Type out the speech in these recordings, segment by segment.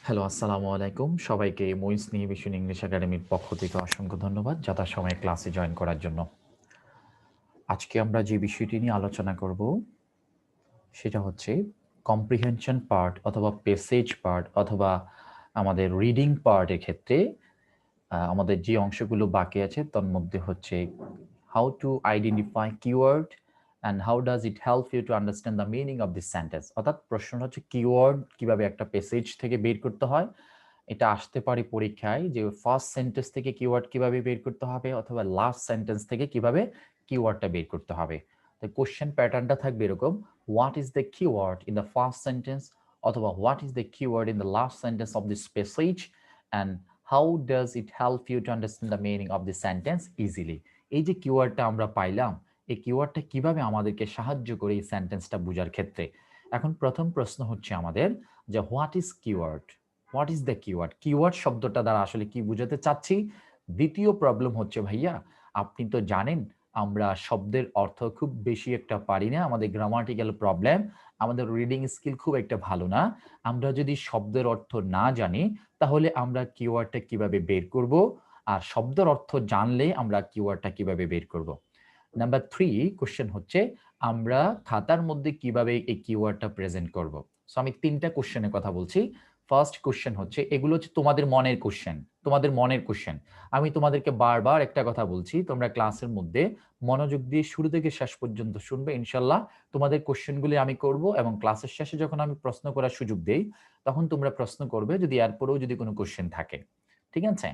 Hello, আসসালামু আলাইকুম। সবাইকে মুইন মিশন ইংলিশ একাডেমির পক্ষ থেকে অসংখ্য ধন্যবাদ যথাসময়ে ক্লাসে জয়েন করার জন্য। আজকে আমরা যে বিষয়টি নিয়ে আলোচনা করব সেটা হচ্ছে কম্প্রিহেনশন পার্ট অথবা প্যাসেজ পার্ট অথবা আমাদের রিডিং পার্টের ক্ষেত্রে আমাদের যে অংশগুলো বাকি আছে তার মধ্যে হচ্ছে how to identify keyword and how does it help you to understand the meaning of this sentence. অর্থাৎ প্রশ্ন হচ্ছে কিওয়ার্ড কিভাবে একটা প্যাসেজ থেকে বের করতে হয়। এটা আসতে পারে পরীক্ষায় যে ফার্স্ট সেন্টেন্স থেকে কিওয়ার্ড কিভাবে বের করতে হবে অথবা লাস্ট সেন্টেন্স থেকে কিভাবে কিওয়ার্ডটা বের করতে হবে। তো কোশ্চেন প্যাটার্নটা থাকবে এরকম, what is the keyword in the first sentence অথবা what is the keyword in the last sentence of this passage and how does it help you to understand the meaning of this sentence easily. এই যে কিওয়ার্ডটা আমরা পাইলাম, এই কিওয়ার্ডটা কিভাবে আমাদেরকে সাহায্য করে এই সেন্টেন্সটা বোঝার ক্ষেত্রে। এখন প্রথম প্রশ্ন হচ্ছে আমাদের যে what is keyword, what is the keyword, keyword শব্দটা দ্বারা আসলে কি বোঝাতে চাচ্ছি। দ্বিতীয় প্রবলেম হচ্ছে ভাইয়া আপনি তো জানেন আমরা শব্দের অর্থ খুব বেশি একটা পারি না, আমাদের গ্রামাটিক্যাল প্রবলেম, আমাদের রিডিং স্কিল খুব একটা ভালো না। আমরা যদি শব্দের অর্থ না জানি তাহলে আমরা কিওয়ার্ডটা কিভাবে বের করব, আর শব্দের অর্থ জানলে আমরা কিওয়ার্ডটা কিভাবে বের করব। নাম্বার 3 কোশ্চেন হচ্ছে আমরা খাতার মধ্যে কিভাবে এই কিওয়ার্ডটা প্রেজেন্ট করব। সো আমি তিনটা কোশ্চেনের কথা বলছি। ফার্স্ট কোশ্চেন হচ্ছে, এগুলো হচ্ছে তোমাদের মনের কোশ্চেন, তোমাদের মনের কোশ্চেন। আমি তোমাদেরকে বারবার একটা কথা বলছি, তোমরা ক্লাসের মধ্যে মনোযোগ দিয়ে শুরু থেকে শেষ পর্যন্ত শুনবে, ইনশাল্লাহ তোমাদের কোশ্চেনগুলি আমি করব এবং ক্লাসের শেষে যখন আমি প্রশ্ন করার সুযোগ দেই তখন তোমরা প্রশ্ন করবে যদি এরপরেও যদি কোনো কোশ্চেন থাকে। ঠিক আছে?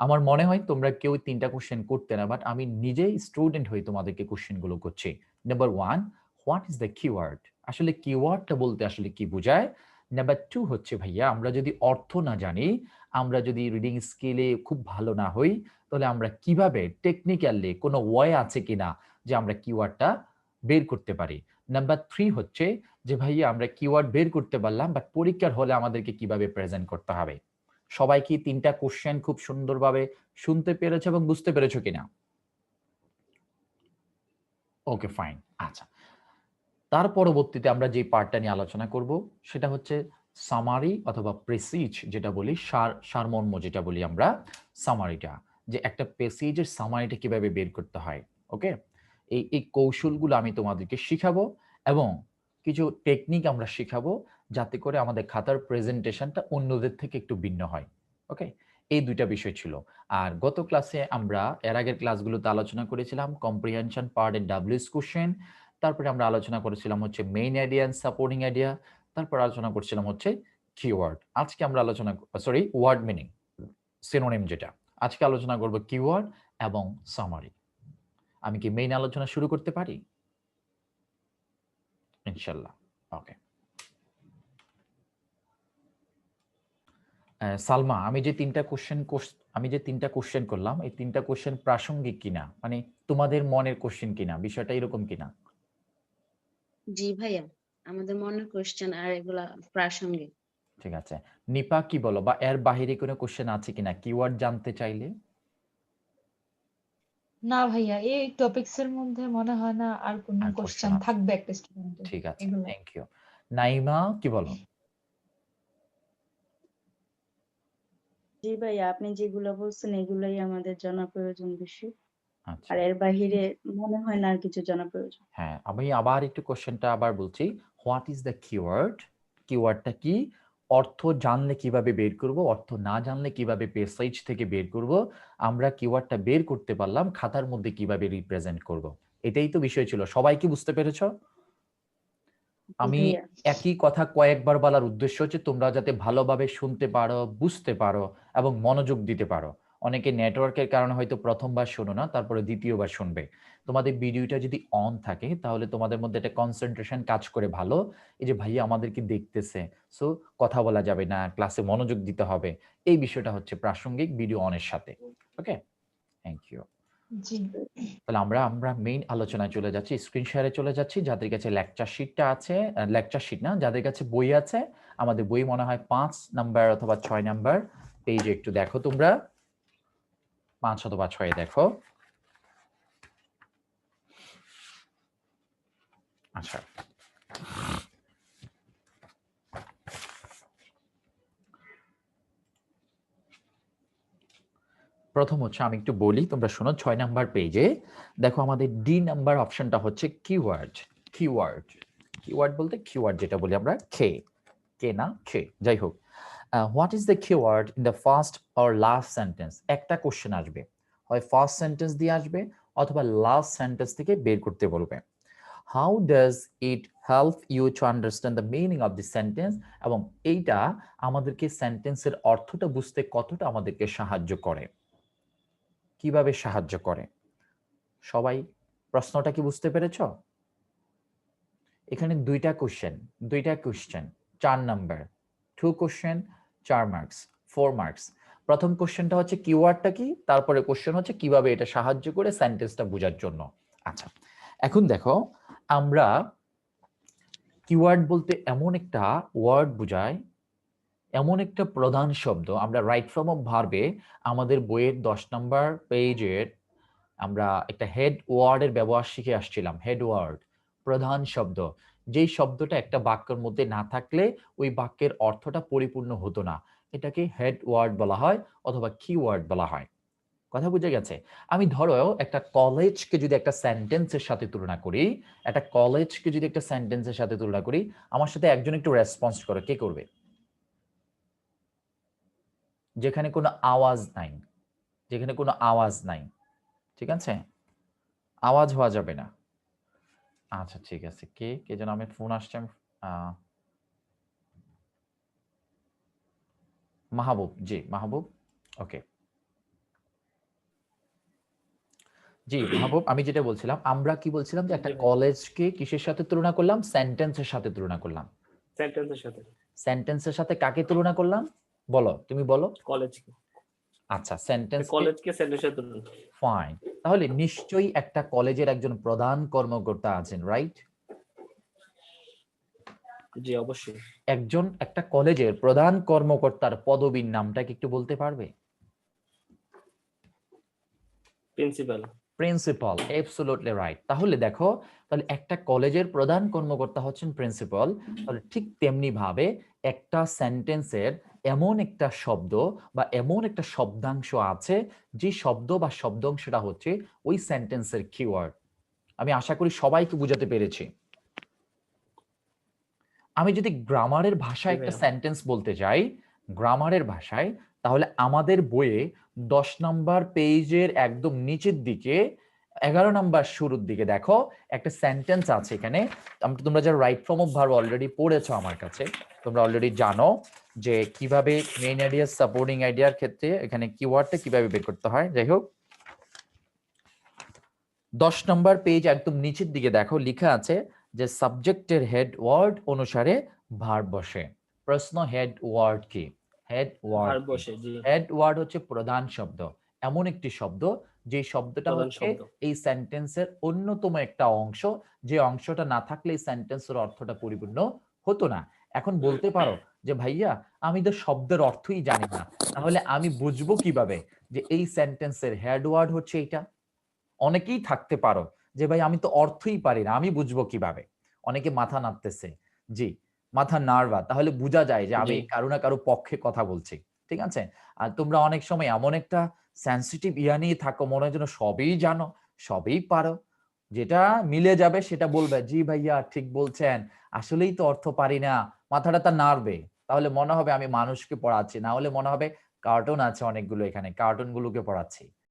আমার মনে হয় তোমরা কেউ ৩টা কোশ্চেন করতে না, বাট আমি নিজেই স্টুডেন্ট হয়ে তোমাদেরকে কোশ্চেনগুলো করছি। Number 1, what is the keyword, আসলে কিওয়ার্ডটা বলতে আসলে কি বোঝায়। নাম্বার 2 হচ্ছে ভাইয়া আমরা যদি অর্থ না জানি, আমরা যদি রিডিং স্কিলে খুব ভালো না হই, তাহলে আমরা কিভাবে টেকনিক্যালি কোনো ওয়ে আছে কিনা যে আমরা কিওয়ার্ডটা বের করতে পারি। নাম্বার 3 হচ্ছে যে ভাইয়া আমরা কিওয়ার্ড বের করতে পারলাম, বাট পরীক্ষার হলে আমাদেরকে কিভাবে প্রেজেন্ট করতে হবে। সবাই কি ৩টা কোশ্চেন খুব সুন্দরভাবে শুনতে পেরেছো এবং বুঝতে পেরেছো কিনা? ওকে, ফাইন। আচ্ছা, তার পরবর্তীতে আমরা যে পার্টটা নিয়ে আলোচনা করব সেটা হচ্ছে সামারি অথবা প্রেসিজ, যেটা বলি সারমর্ম যেটা বলি আমরা, সামারিটা, যে একটা প্যাসেজের সামারিটা কিভাবে বের করতে হয়। ওকে, এই কৌশলগুলো আমি তোমাদেরকে শিখাবো এবং কিছু টেকনিক আমরা শিখাবো যাতে করে আমাদের খাতার প্রেজেন্টেশনটা অন্যদের থেকে একটু ভিন্ন হয়। ওকে, এই দুইটা বিষয় ছিল। আর গত ক্লাসে আমরা এর আগের ক্লাসগুলোতে আলোচনা করেছিলাম comprehension part and WS question, তারপরে আমরা আলোচনা করেছিলাম হচ্ছে main idea and supporting idea, তারপর আলোচনা করছিলাম হচ্ছে কিওয়ার্ড। আজকে আমরা আলোচনা সরি ওয়ার্ড মিনিং, সিনোনিম যেটা। আজকে আলোচনা করব কিওয়ার্ড এবং সামারি। আমি কি মেইন আলোচনা শুরু করতে পারি? ইনশাল্লাহ। ওকে। সালমা, আমি যে তিনটা কোশ্চেন করলাম এই তিনটা কোশ্চেন প্রাসঙ্গিক কিনা, মানে তোমাদের মনের কোশ্চেন কিনা, বিষয়টা এরকম কিনা? জি ভাইয়া, আমাদের মনের কোশ্চেন আর এগুলা প্রাসঙ্গিক। ঠিক আছে। নিপা কি বলো, বা এর বাহিরে কোনো কোশ্চেন আছে কিনা কিওয়ার্ড জানতে চাইলে? না ভাইয়া, এই টপিকস এর মধ্যে মনে হয় না আর কোনো আর কোশ্চেন কোশ্চেন আছে? থাকবে একটা স্টুডেন্টের। ঠিক আছে, এগুলো থ্যাংক ইউ। নাইমা কি বলো? জি ভাইয়া, আপনি যেগুলো বলছেন এগুলাই আমাদের জানা প্রয়োজন বেশি। আচ্ছা, আর এর বাহিরে মনে হয় না আর কিছু জানা প্রয়োজন। হ্যাঁ, আমি আবার একটু কোশ্চেনটা আবার বলছি। হোয়াট ইজ দ্য কিওয়ার্ড, কিওয়ার্ডটা কি, অর্থ জানলে কিভাবে বের করব, অর্থ না জানলে কিভাবে পেসাইজ থেকে বের করব, আমরা কিওয়ার্ডটা বের করতে পারলাম খাতার মধ্যে কিভাবে রিপ্রেজেন্ট করব। এটাই তো বিষয় ছিল। সবাই কি বুঝতে পেরেছো? জি আমি ভাইয়া। একই কথা কয়েকবার বলার উদ্দেশ্য হচ্ছে তোমরা যাতে ভালোভাবে শুনতে পারো, বুঝতে পারো এবং মনোযোগ দিতে পারো। অনেকে নেটওয়ার্কের কারণে হয়তো প্রথমবার শোনো না, তারপরে দ্বিতীয়বার শুনবে। তোমাদের ভিডিওটা যদি অন থাকে তাহলে তোমাদের মধ্যে একটা কনসেন্ট্রেশন কাজ করে ভালো। এই যে ভাইয়া আমাদেরকে দেখতেছে, সো কথা বলা যাবে না, ক্লাসে মনোযোগ দিতে হবে, এই বিষয়টা হচ্ছে প্রাসঙ্গিক ভিডিও অনের সাথে। ওকে, থ্যাংক ইউ। জি। তাহলে আমরা আমরা মেইন আলোচনায় চলে যাচ্ছি, স্ক্রিন শেয়ারে চলে যাচ্ছি। যাদের কাছে লেকচার শিটটা আছে, লেকচার শিট না, যাদের কাছে বই আছে, আমাদের বই মনে হয় 5 নাম্বার অথবা 6 নাম্বার পেজে একটু দেখো তোমরা, 5 অথবা 6 দেখো। আচ্ছা, প্রথম হচ্ছে আমি একটু বলি, তোমরা শোনো। 6 নাম্বার পেজে দেখো আমাদের ডি নাম্বার অপশনটা হচ্ছে কিওয়ার্ড। কিওয়ার্ড কিওয়ার্ড বলতে কিওয়ার্ড যেটা বলি আমরা, কে না খে, যাই হোক। What is the keyword in the first or last sentence? একটা কোশ্চেন আসবে, হয় ফার্স্ট সেন্টেন্স দিয়ে আসবে অথবা লাস্ট সেন্টেন্স থেকে বের করতে বলবে। How does it help you to understand the meaning of the sentence? এবং এইটা আমাদেরকে সেন্টেন্সের অর্থটা বুঝতে কতটা আমাদেরকে সাহায্য করে, কিভাবে সাহায্য করে? সবাই প্রশ্নটা কি বুঝতে পেরেছ? এখানে দুইটা question, 4 number, 2 question, 4 marks, 4 marks. প্রথম কোশ্চেনটা হচ্ছে কিওয়ার্ডটা কি, তারপরে কোশ্চেন হচ্ছে কিভাবে এটা সাহায্য করে সেন্টেন্সটা বোঝার জন্য। আচ্ছা, এখন দেখো আমরা কিওয়ার্ড বলতে এমন একটা ওয়ার্ড বোঝায়, এমন একটা প্রধান শব্দ। আমরা রাইট ফর্ম অফ ভার্বে আমাদের বইয়ের 10 নাম্বার পেজের আমরা একটা হেড ওয়ার্ডের ব্যবহার শিখে আসছিলাম। হেড ওয়ার্ড, প্রধান শব্দ, যেই শব্দটা একটা বাক্যের মধ্যে না থাকলে ওই বাক্যের অর্থটা পরিপূর্ণ হতো না, এটাকে হেড ওয়ার্ড বলা হয় অথবা কিওয়ার্ড বলা হয়। কথা বুঝে গেছে? আমি ধরো একটা কলেজকে যদি একটা সেন্টেন্সের সাথে তুলনা করি, আমার সাথে একজন একটু রেসপন্স করো, কে করবে? যেখানে কোনো আওয়াজ নাই, ঠিক আছে? আওয়াজ হওয়া যাবে না। আচ্ছা ঠিক আছে, কে যেন আমার ফোন আসছে। মাহবুব, জি মাহবুব, ওকে। জি মাহবুব, আমি যেটা বলছিলাম, আমরা কি বলছিলাম যে একটা কলেজকে কিসের সাথে তুলনা করলাম? সেন্টেন্সের সাথে তুলনা করলাম। সেন্টেন্সের সাথে কাকে তুলনা করলাম বলো, তুমি বলো। কলেজকে। আচ্ছা, সেন্টেন্স কলেজকে সেন্টেন্সের সাথে তুলনা। ফাইন। তাহলে নিশ্চয়ই একটা কলেজের একজন প্রধান কর্মকর্তা আছেন, রাইট? জি অবশ্যই। একটা কলেজের প্রধান কর্মকর্তার পদবীর নামটা কি একটু বলতে পারবে? Principal, absolutely right. তাহলে দেখো, তাহলে একটা কলেজের প্রধান কর্মকর্তা হচ্ছেন প্রিন্সিপাল। তাহলে ঠিক তেমনি ভাবে একটা সেন্টেন্সের এমন একটা শব্দ বা এমন একটা শব্দাংশ আছে, যে শব্দ বা শব্দাংশটা হচ্ছে ওই সেন্টেন্সের কিওয়ার্ড। আমি আশা করি সবাইকে বুঝাতে পেরেছি। আমি যদি গ্রামারের ভাষায় একটা সেন্টেন্স বলতে যাই, গ্রামারের ভাষায়, তাহলে আমাদের বইয়ে 10 নাম্বার পেজের একদম নিচের দিকে 11 নাম্বার শুরুর দিকে দেখো একটা সেন্টেন্স আছে। এখানে তোমরা যারা right form of verb already পড়েছো আমার কাছে, তোমরা অলরেডি জানো যে কিভাবে মেইন আইডিয়া সাপোর্টিং আইডিয়ার ক্ষেত্রে এখানে কিওয়ার্ডটা কিভাবে বের করতে হয়। যাই হোক, 10 নাম্বার পেজ একদম নিচের দিকে দেখো লেখা আছে যে সাবজেক্টের হেড ওয়ার্ড অনুসারে ভার্ব বসে। প্রশ্ন, হেড ওয়ার্ড কি? হেড ওয়ার্ড হচ্ছে প্রধান শব্দ, এমন একটি শব্দ যে শব্দটা হচ্ছে এই সেন্টেন্সের অন্যতম একটা অংশ, যে অংশটা না থাকলে এই সেন্টেন্সের অর্থটা পরিপূর্ণ হতো না। এখন বলতে পারো যে ভাইয়া আমি তো শব্দের অর্থই জানি না, তাহলে আমি বুঝবো কিভাবে যে এই সেন্টেন্সের হেড ওয়ার্ড হচ্ছে এইটা? অনেকেই থাকতে পারো যে ভাই আমি তো অর্থই পারি না, আমি বুঝবো কিভাবে? অনেকে মাথা নাড়তেছে, জি মাথা নাড়বা, তাহলে বোঝা যায় যে আমি কারো না কারো পক্ষে কথা বলছি, ঠিক আছে? আর তোমরা অনেক সময় এমন একটা সেন্সিটিভ ইয়া নিয়ে থাকো, মনে হয় যেন সবই জানো, সবই পারো, যেটা মিলে যাবে সেটা বলবে, জি ভাইয়া ঠিক বলছেন, আসলেই তো অর্থ পারি না, মাথাটা তা নাড়বে। তাহলে মনে হবে আমি মানুষকে পড়াচ্ছি, না হলে মনে হবে কার্টুন আছে অনেকগুলো, এখানে কার্টুন গুলোকে পড়াচ্ছি।